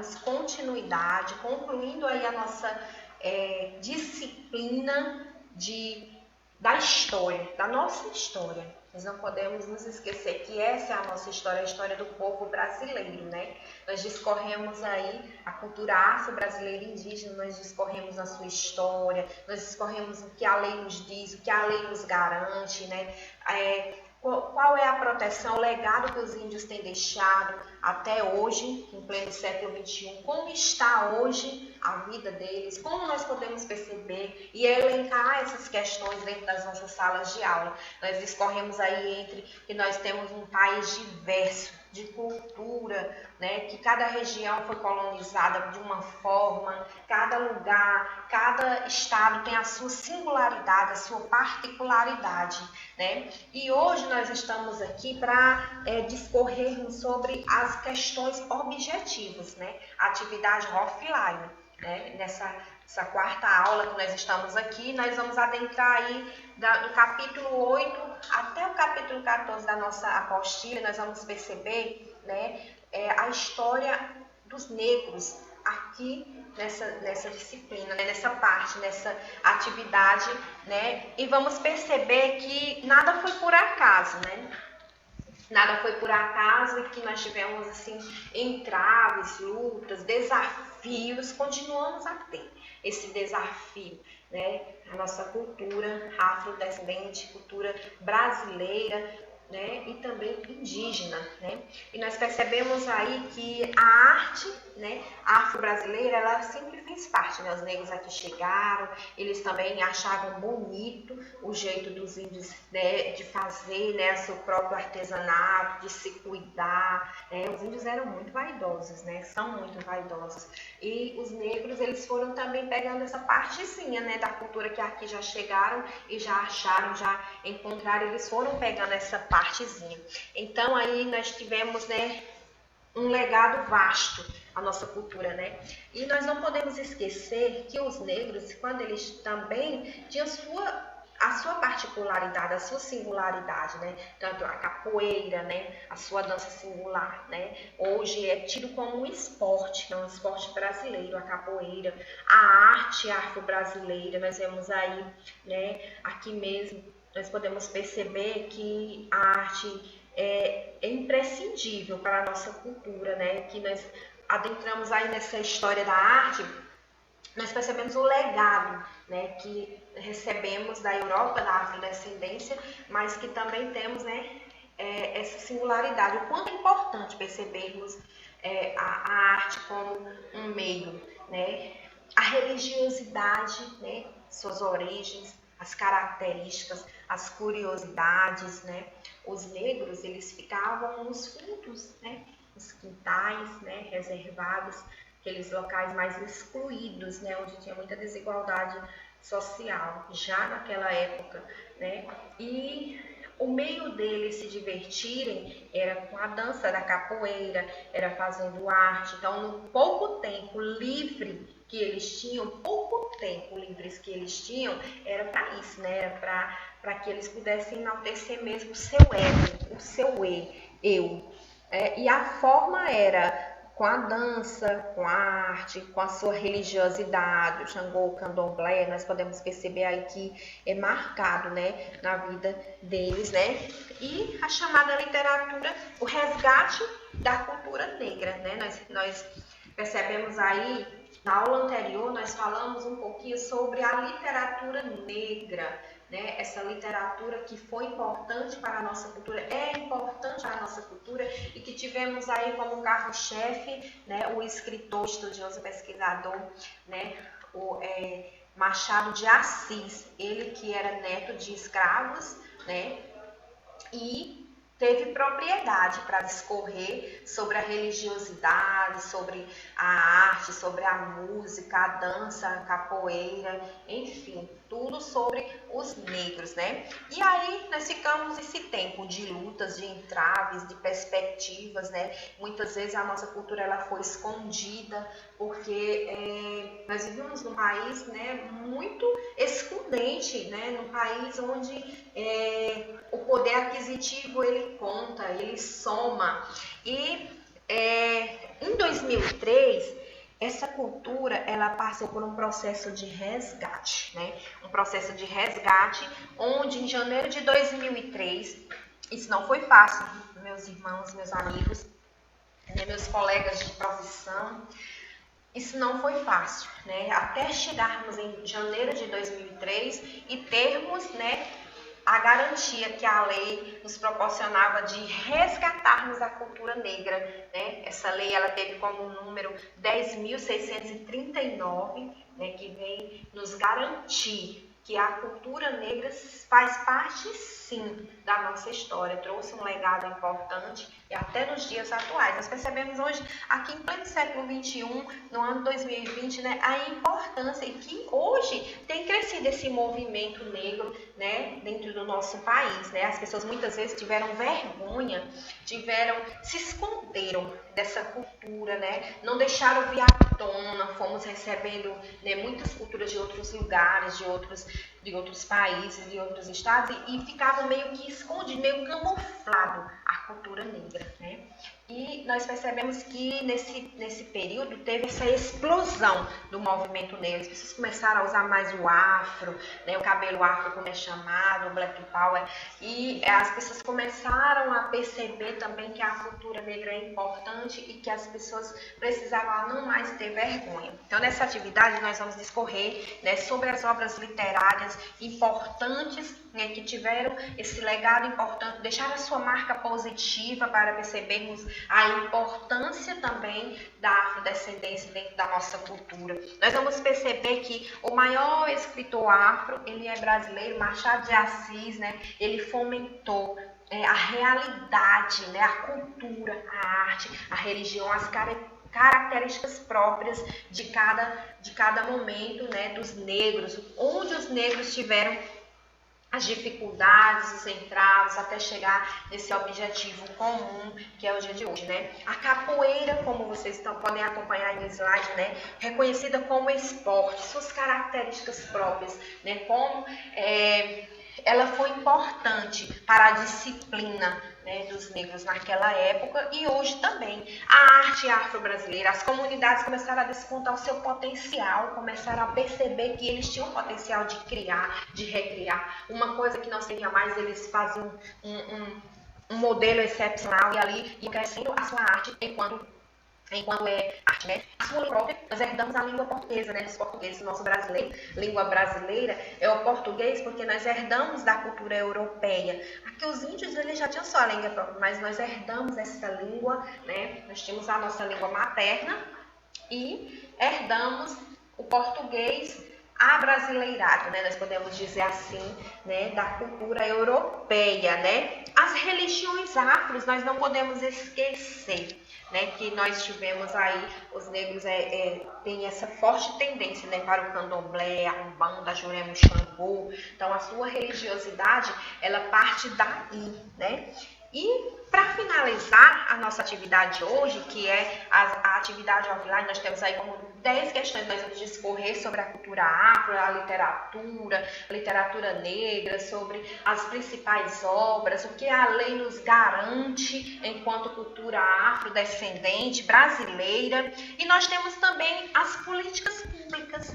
darmos continuidade, concluindo aí a nossa disciplina da história, da nossa história. Nós não podemos nos esquecer que essa é a nossa história, a história do povo brasileiro, né? Nós discorremos aí a cultura afro-brasileira indígena, nós discorremos a sua história, nós discorremos o que a lei nos diz, o que a lei nos garante, né? Qual é a proteção, o legado que os índios têm deixado até hoje, em pleno século XXI, como está hoje a vida deles, como nós podemos perceber e elencar essas questões dentro das nossas salas de aula. Nós discorremos aí entre que nós temos um país diverso, de cultura, né, que cada região foi colonizada de uma forma, cada lugar, cada estado tem a sua singularidade, a sua particularidade, né? E hoje nós estamos aqui para discorrermos sobre as questões objetivas, né? Atividade offline, né? Nessa quarta aula que nós estamos aqui, nós vamos adentrar aí do capítulo 8 até o capítulo 14 da nossa apostila. Nós vamos perceber, né, a história dos negros aqui nessa disciplina, né, nessa parte, nessa atividade, né, e vamos perceber que nada foi por acaso, né? Nada foi por acaso e que nós tivemos assim entraves, lutas, desafios, continuamos a ter esse desafio, né? A nossa cultura afrodescendente, cultura brasileira, né? E também indígena, né? E nós percebemos aí que a arte, né, afro-brasileira, ela sempre fez parte, né? Os negros aqui chegaram, eles também achavam bonito o jeito dos índios, né, de fazer, né, seu próprio artesanato, de se cuidar, né? Os índios eram muito vaidosos, né? São muito vaidosos. E os negros, eles foram também pegando essa partezinha, né, da cultura que aqui já chegaram e já acharam, já encontraram, eles foram pegando essa partezinha. Então aí nós tivemos, né, um legado vasto a nossa cultura, né? E nós não podemos esquecer que os negros, quando eles também tinham a sua particularidade, a sua singularidade, né? Tanto a capoeira, né? A sua dança singular, né? Hoje é tido como um esporte, é um esporte brasileiro, a capoeira, a arte afro-brasileira. Nós vemos aí, né? Aqui mesmo nós podemos perceber que a arte é imprescindível para a nossa cultura, né? Que nós adentramos aí nessa história da arte, nós percebemos o legado, né, que recebemos da Europa, da afrodescendência, mas que também temos, né, essa singularidade. O quanto é importante percebermos a arte como um meio, né? A religiosidade, né, suas origens, as características, as curiosidades, né? Os negros, eles ficavam nos fundos, né, nos quintais, né, reservados, aqueles locais mais excluídos, né, onde tinha muita desigualdade social, já naquela época, né? E o meio deles se divertirem era com a dança da capoeira, era fazendo arte. Então, no pouco tempo livre que eles tinham, pouco tempo livres que eles tinham, era para isso, né? Era para que eles pudessem enaltecer mesmo o seu ego, o seu eu. E a forma era com a dança, com a arte, com a sua religiosidade, o Xangô, o Candomblé, nós podemos perceber aí que é marcado, né, na vida deles, né? E a chamada literatura, o resgate da cultura negra, né? Nós percebemos aí, na aula anterior, nós falamos um pouquinho sobre a literatura negra, né? Essa literatura que foi importante para a nossa cultura, é importante para a nossa cultura e que tivemos aí como carro-chefe, né, o escritor, estudioso, pesquisador, né, o Machado de Assis, ele que era neto de escravos, né, e teve propriedade para discorrer sobre a religiosidade, sobre a arte, sobre a música, a dança, a capoeira, enfim, tudo sobre os negros, né? E aí nós ficamos nesse tempo de lutas, de entraves, de perspectivas, né? Muitas vezes a nossa cultura ela foi escondida porque nós vivemos num país, né, muito excludente, né? Num país onde o poder aquisitivo ele conta, ele soma e Em 2003, essa cultura ela passou por um processo de resgate, né? Um processo de resgate onde em janeiro de 2003, isso não foi fácil, meus irmãos, meus amigos, né, meus colegas de profissão, isso não foi fácil, né? Até chegarmos em janeiro de 2003 e termos, né, a garantia que a lei nos proporcionava de resgatarmos a cultura negra, né? Essa lei ela teve como número 10.639, né, que vem nos garantir que a cultura negra faz parte, sim, da nossa história, trouxe um legado importante e até nos dias atuais. Nós percebemos hoje, aqui em pleno século XXI, no ano 2020, né, a importância e que hoje tem crescido esse movimento negro, né, dentro do nosso país, né? As pessoas muitas vezes tiveram vergonha, se esconderam dessa cultura, né? Não deixaram vir à tona, fomos recebendo, né, muitas culturas de outros lugares, de outros países, de outros estados e ficavam meio que escondidos, meio camuflado a cultura negra, né? E nós percebemos que nesse período teve essa explosão do movimento negro. As pessoas começaram a usar mais o afro, né, o cabelo afro como é chamado, o black power, e as pessoas começaram a perceber também que a cultura negra é importante e que as pessoas precisavam não mais ter vergonha. Então nessa atividade nós vamos discorrer, né, sobre as obras literárias importantes, né, que tiveram esse legado importante, deixaram a sua marca positiva para percebermos a importância também da afrodescendência dentro da nossa cultura. Nós vamos perceber que o maior escritor afro, ele é brasileiro, Machado de Assis, né? Ele fomentou a realidade, né? A cultura, a arte, a religião, as características próprias de cada momento, né? Dos negros, onde os negros tiveram as dificuldades, os entraves, até chegar nesse objetivo comum, que é o dia de hoje, né? A capoeira, como vocês podem acompanhar no slide, né? Reconhecida como esporte, suas características próprias, né? Como ela foi importante para a disciplina, né, dos negros naquela época e hoje também. A arte afro-brasileira, as comunidades começaram a descontar o seu potencial, começaram a perceber que eles tinham o potencial de criar, de recriar. Uma coisa que não seria mais, eles faziam um modelo excepcional e ali iam crescendo a sua arte enquanto é arte, né? A sua língua própria, nós herdamos a língua portuguesa, né? Dos portugueses, nosso brasileiro, língua brasileira é o português, porque nós herdamos da cultura europeia. Aqui os índios, eles já tinham só a língua própria, mas nós herdamos essa língua, né? Nós tínhamos a nossa língua materna e herdamos o português abrasileirado, né? Nós podemos dizer assim, né? Da cultura europeia, né? As religiões afros, nós não podemos esquecer, né, que nós tivemos aí, os negros têm essa forte tendência, né, para o candomblé, a umbanda, a jurema, o xangô. Então a sua religiosidade, ela parte daí, né? E para finalizar a nossa atividade hoje, que é a atividade offline, nós temos aí como 10 questões, nós vamos discorrer sobre a cultura afro, a literatura negra, sobre as principais obras, o que a lei nos garante enquanto cultura afrodescendente brasileira. E nós temos também as políticas públicas,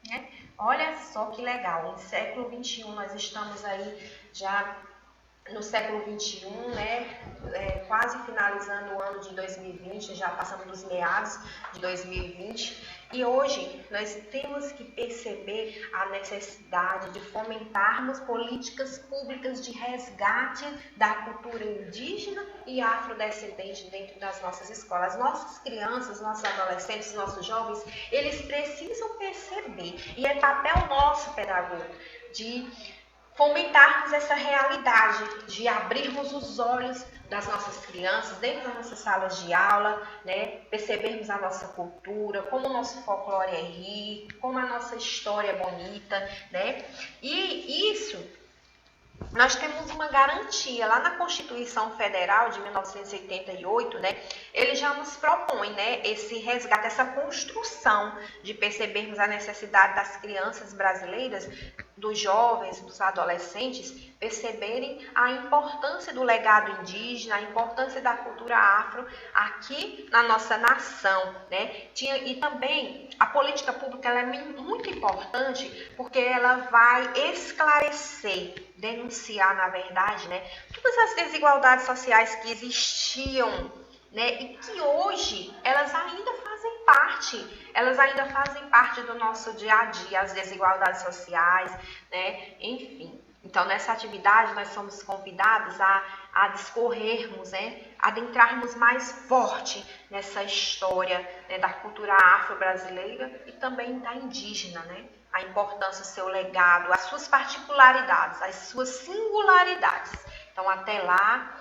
né? Olha só que legal, em século XXI nós estamos aí já no século XXI, né, quase finalizando o ano de 2020, já passamos dos meados de 2020, e hoje nós temos que perceber a necessidade de fomentarmos políticas públicas de resgate da cultura indígena e afrodescendente dentro das nossas escolas. Nossas crianças, nossos adolescentes, nossos jovens, eles precisam perceber, e é papel nosso, pedagogo, de fomentarmos essa realidade, de abrirmos os olhos das nossas crianças, dentro das nossas salas de aula, né? Percebermos a nossa cultura, como o nosso folclore é rico, como a nossa história é bonita, né? E isso, nós temos uma garantia lá na Constituição Federal de 1988, né? Ele já nos propõe, né, esse resgate, essa construção de percebermos a necessidade das crianças brasileiras dos jovens, dos adolescentes, perceberem a importância do legado indígena, a importância da cultura afro aqui na nossa nação, né? E também a política pública ela é muito importante porque ela vai esclarecer, denunciar, na verdade, né, todas as desigualdades sociais que existiam, né, e que hoje elas ainda fazem parte do nosso dia a dia, as desigualdades sociais, né, enfim. Então, nessa atividade, nós somos convidados a discorrermos, né, adentrarmos mais forte nessa história, né, da cultura afro-brasileira e também da indígena, né, a importância do seu legado, as suas particularidades, as suas singularidades. Então, até lá,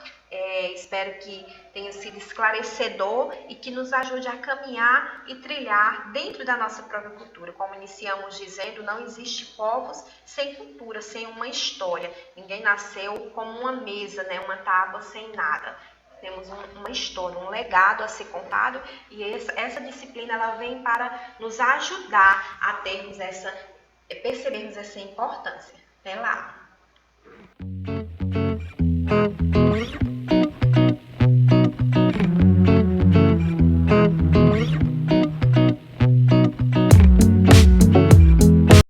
espero que tenha sido esclarecedor e que nos ajude a caminhar e trilhar dentro da nossa própria cultura. Como iniciamos dizendo, não existe povos sem cultura, sem uma história. Ninguém nasceu como uma mesa, né, uma tábua sem nada. Temos uma história, um legado a ser contado e essa disciplina ela vem para nos ajudar a percebermos essa importância. Até lá!